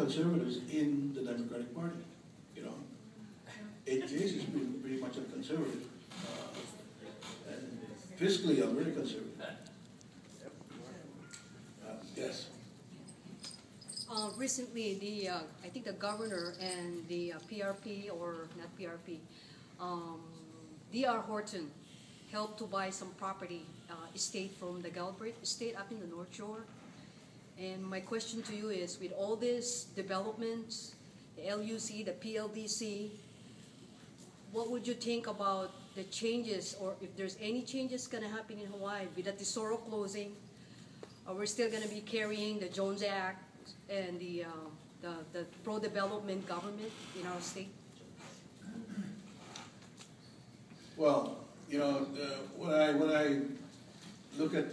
conservatives in the Democratic Party, you know. 8 J's is pretty much a conservative. And fiscally, I'm very conservative. Yes. Recently, I think the governor and the PRP, or not PRP, D.R. Horton helped to buy some property, estate from the Galbraith estate up in the North Shore. And my question to you is, with all these developments, the LUC, the PLDC, what would you think about the changes, or if there's any changes going to happen in Hawaii with the Tesoro closing? We're still going to be carrying the Jones Act and the pro-development government in our state? Well, you know, when I look at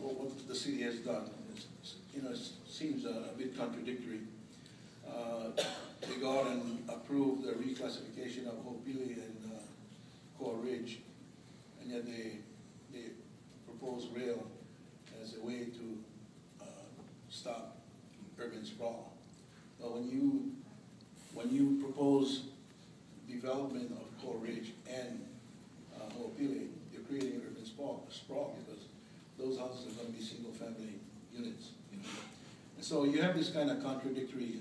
what the city has done, you know, it seems a bit contradictory. They go out and approve the reclassification of Ho'opili and Coal Ridge, and yet they propose rail as a way to stop urban sprawl. Now, when you propose development of Coal Ridge and Ho'opili, you're creating urban sprawl because those houses are going to be single-family units. You know? And so you have this kind of contradictory,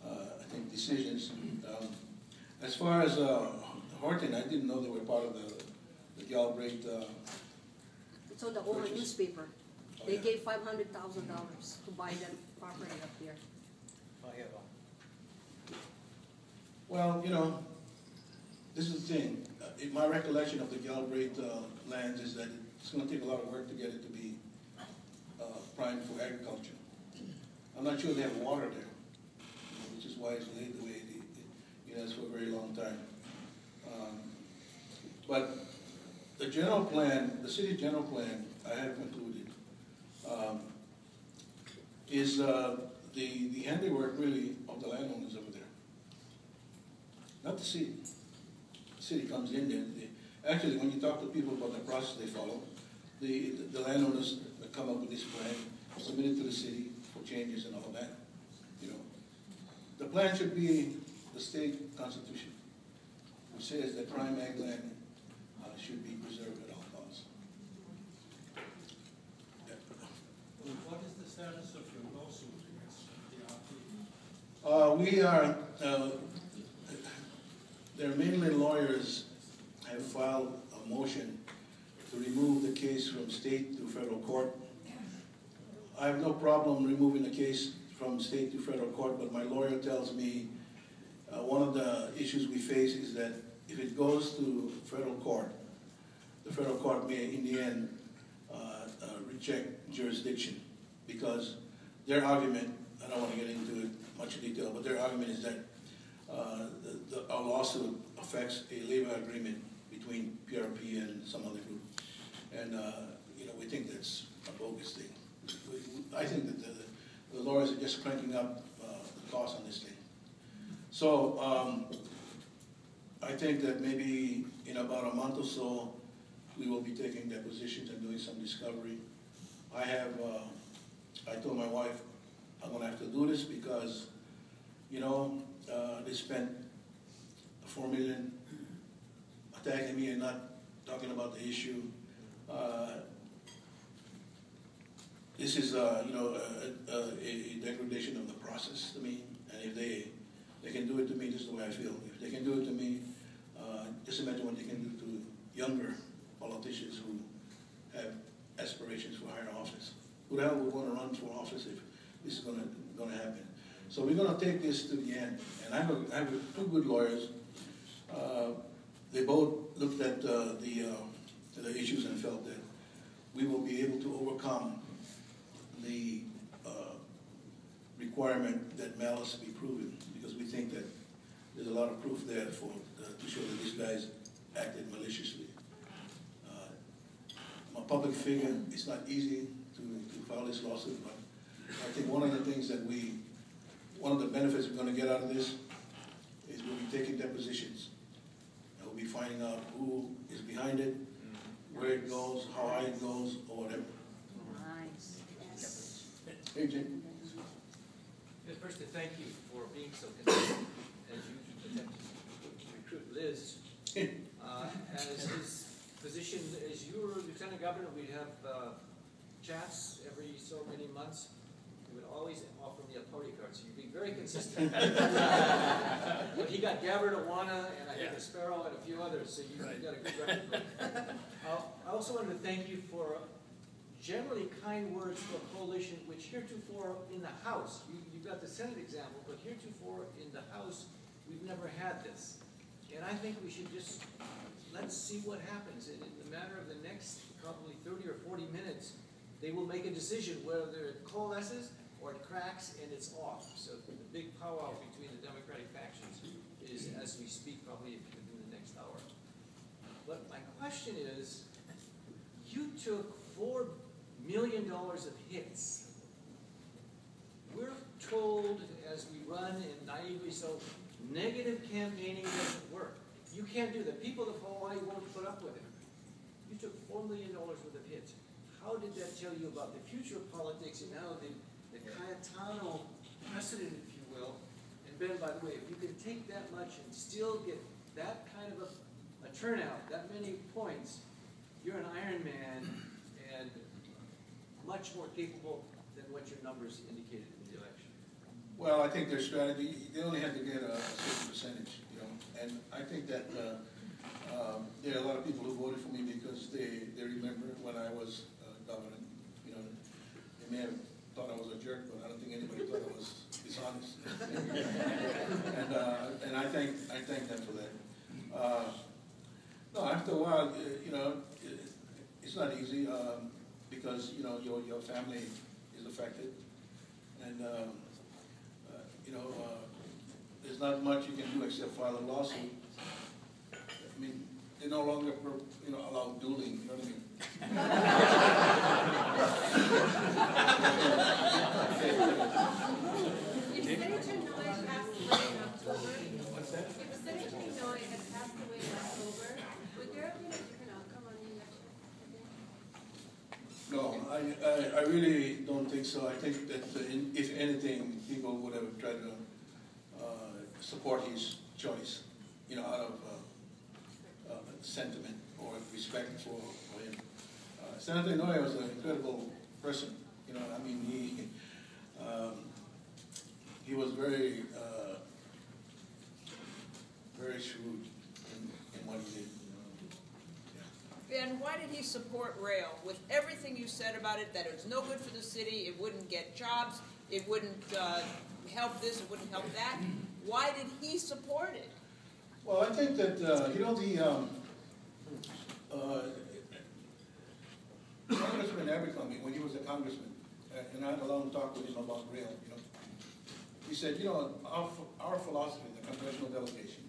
I think, decisions. As far as Horton, I didn't know they were part of the Galbraith. It's on the old purchase. newspaper. Oh, They yeah. gave $500,000 to buy that property up there. Well, you know, this is the thing. In my recollection of the Galbraith lands is that it's going to take a lot of work to get it to be primed for agriculture. I'm not sure they have water there, which is why it's laid the way it has for a very long time. But the general plan, the city's general plan, I have concluded, is the handiwork really of the landowners over there, not the city. The city comes in there. Actually, when you talk to people about the process they follow, the landowners come up with this plan, submit it to the city for changes and all that. You know, the plan should be the state constitution, which says that prime ag land should be preserved at all costs. Yeah. What is the status of your lawsuit against the We are, their mainland lawyers have filed a motion to remove the case from state to federal court. I have no problem removing the case from state to federal court, but my lawyer tells me one of the issues we face is that if it goes to federal court, the federal court may, in the end, reject jurisdiction, because their argument, I don't want to get into it much detail, but their argument is that our lawsuit affects a labor agreement between PRP and some other group. And, you know, we think that's a bogus thing. I think that the lawyers are just cranking up the cost on this thing. So I think that maybe in about a month or so, we will be taking depositions and doing some discovery. I told my wife, I'm going to have to do this because, you know, they spent $4 million attacking me and not talking about the issue. This is, you know, a degradation of the process to me. And if they can do it to me, this is the way I feel. If they can do it to me, just imagine what they can do to younger politicians who have aspirations for higher office. Who the hell would want to run for office if this is going to happen? So we're going to take this to the end. And I have two good lawyers. They both looked at the issues and felt that we will be able to overcome the requirement that malice be proven, because we think that there's a lot of proof there for to show that these guys acted maliciously. I'm a public figure. It's not easy to file this lawsuit, but I think one of the things that one of the benefits we're going to get out of this is we'll be taking depositions. And we'll be finding out who is behind it, where it goes, how high it goes, or whatever. Nice. Hey, Jay. First, to thank you for being so consistent as you attempt to recruit Liz. As his position, as you were Lieutenant Governor, we'd have chats every so many months. He would always offer me a party card, so you'd be very consistent. But he got Gabbard, Awana, and I think a Sparrow and a few others, so you got a good record. I also wanted to thank you for generally kind words for a coalition which heretofore in the House, you've got the Senate example, but heretofore in the House, we've never had this. And I think we should just, let's see what happens. In the matter of the next probably 30 or 40 minutes, they will make a decision whether it coalesces or it cracks and it's off. So the big powwow between the Democratic factions is, as we speak, probably within the next hour. But my question is, you took $4 million of hits. We're told as we run, and naively so, negative campaigning doesn't work. You can't do that. People of Hawaii won't put up with it. You took $4 million worth of hits. How did that tell you about the future of politics and now the Cayetano precedent, if you will? And Ben, by the way, if you can take that much and still get that kind of a turnout, that many points, you're an Iron Man and much more capable than what your numbers indicated in the election. Well, I think their strategy, they only had to get a certain percentage, you know, and I think that there are a lot of people who voted for me because they remember when I was governor. You know, they may have thought I was a jerk, but I don't think anybody thought I was dishonest. and I thank them for that. No, after a while, you know, it's not easy because you know your family is affected, and you know there's not much you can do except file a lawsuit. I mean, they no longer allow dueling. You know what I mean? If Senator Inouye passed away in October, What's that? if Senator Inouye had passed away in October, would there have been a different outcome on the election? No, I really don't think so. I think that if anything, people would have tried to support his choice, you know, out of sentiment or respect for him. Senator Inouye was an incredible person. You know, I mean, he was very very shrewd in what he did. Ben, why did he support rail? With everything you said about it, that it was no good for the city, it wouldn't get jobs, it wouldn't help this, it wouldn't help that. Why did he support it? Well, I think that, you know, Congressman Abercrombie, when he was a congressman, and I had a long talk with him about rail, you know, he said, you know, our philosophy, the congressional delegation,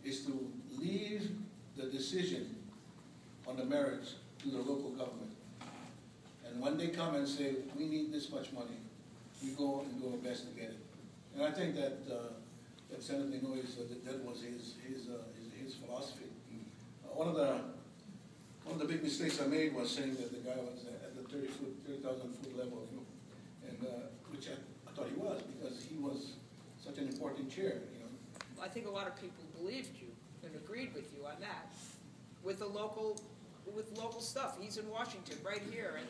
is to leave the decision on the merits to the local government. And when they come and say, we need this much money, we go and do our best to get it. And I think that that Senator Inouye, that was his philosophy. One of the big mistakes I made was saying that the guy was at the 30,000 foot level, you know, and which I thought he was, because he was such an important chair, you know. Well, I think a lot of people believed you and agreed with you on that. With local stuff. He's in Washington, right here. And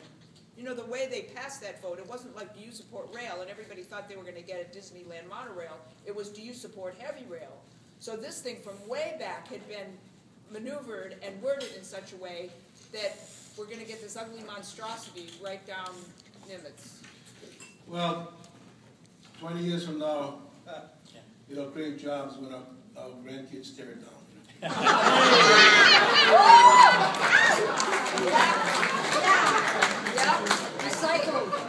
you know, the way they passed that vote, it wasn't like, do you support rail? And everybody thought they were going to get a Disneyland monorail. It was, do you support heavy rail? So this thing from way back had been maneuvered and worded in such a way that we're going to get this ugly monstrosity right down Nimitz. Well, 20 years from now, it'll create jobs when our grandkids tear it down.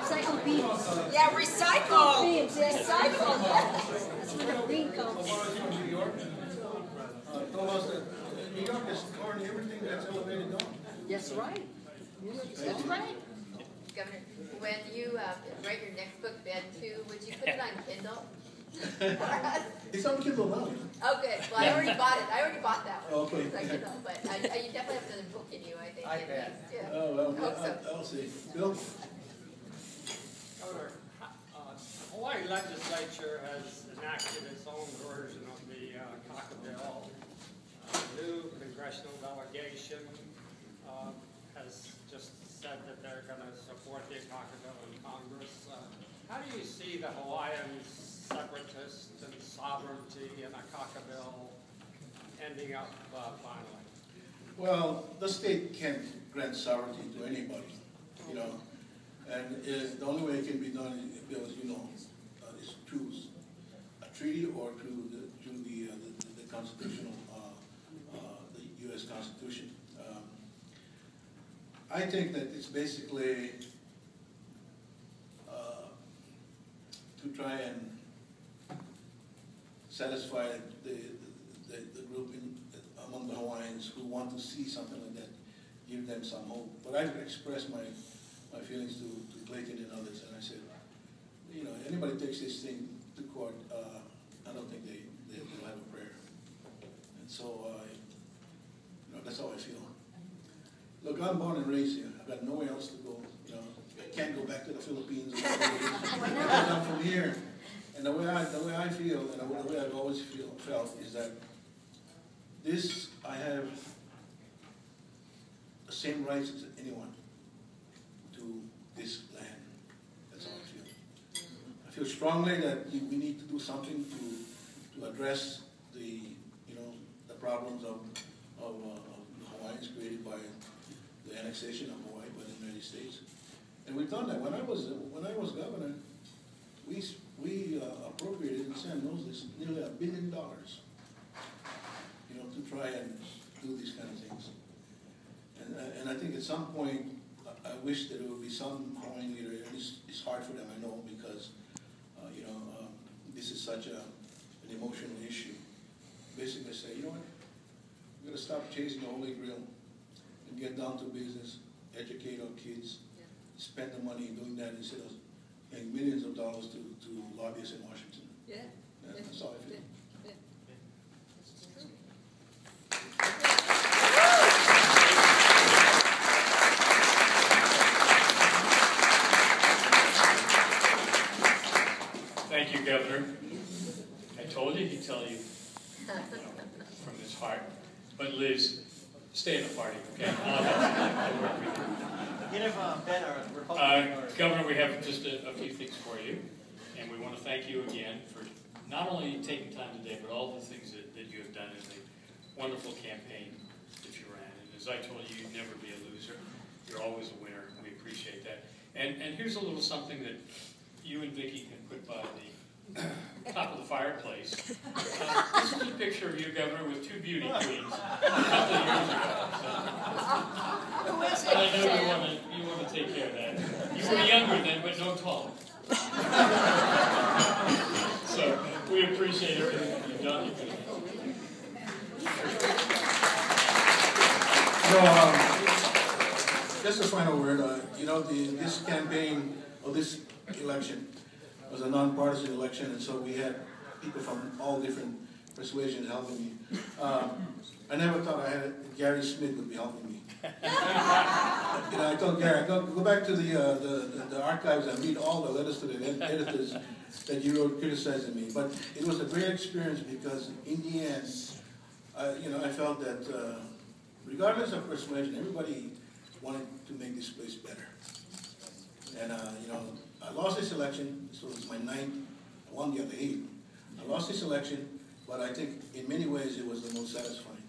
Recycle beans. Yeah, recycle. Beans, yes. Recycle. That's where the bean comes. From New York told us that New York is scoring everything that's elevated down. That's right. That's right. Governor, when you write your next book, Ben 2, would you put it on Kindle? It's on Kindle now. Oh, good. Well, I already bought it. I already bought that one. Okay. It's on Kindle, but you definitely have another book in you, I think. I at bet. least, yeah. Oh, well, I hope so. I'll see. Bill? Governor, Hawaii legislature has enacted its own version of the CACA bill. New congressional delegation has just said that they're going to support the CACA bill in Congress. How do you see the Hawaiian separatist and sovereignty in a CACA bill ending up finally? Well, the state can't grant sovereignty to anybody, you know, and the only way it can be done, as you know, is through a treaty or through the constitutional, the U.S. Constitution. I think that it's basically to try and satisfy the group among the Hawaiians who want to see something like that, give them some hope. But I've expressed my feelings to Clayton and others, and I said, you know, anybody takes this thing to court, I don't think they'll have a prayer. And so, you know, that's how I feel. Look, I'm born and raised here. I've got nowhere else to go. You know, I can't go back to the Philippines because I'm from here. And the way I feel, and the way I've always felt, is that I have the same rights as anyone to this land. That's how I feel. I feel strongly that we need to do something to address the problems of the Hawaiians created by the annexation of Hawaii by the United States. And we've done that. When I was governor, we appropriated, and Sam knows this, nearly $1 billion, you know, to try and do these kind of things. And I think at some point, I wish that there would be some Hawaiian leader, and it's hard for them, I know, because, you know, this is such an emotional issue. Basically say, you know what, we're going to stop chasing the Holy Grail and get down to business, educate our kids, spend the money doing that instead of paying millions of dollars to lobbyists in Washington. Yeah. That's how I feel. Yeah. Thank you, Governor. I told you he'd tell you, from his heart. But Liz, stay in the party, okay? I'll work with you. Ben, our Republican. Governor, we have just a few things for you, and we want to thank you again for not only taking time today, but all the things that you have done in the wonderful campaign that you ran. And as I told you, you'd never be a loser. You're always a winner. We appreciate that. And here's a little something that you and Vicki can put by the top of the fireplace. This is a picture of you, Governor, with two beauty queens a couple of years ago. Who is So, I it? know you want to take care of that. You were younger then, but no taller. So we appreciate everything you've done. Just a final word. You know, this campaign, or this election, was a nonpartisan election, and so we had people from all different persuasions helping me. I never thought Gary Smith would be helping me. You know, I told Gary, go back to the archives and read all the letters to the editors that you wrote criticizing me. But it was a great experience because in the end, you know, I felt that regardless of persuasion, everybody wanted to make this place better. And you know, I lost this election, so it was my 9th, I won the other 8. I lost this election, but I think in many ways it was the most satisfying.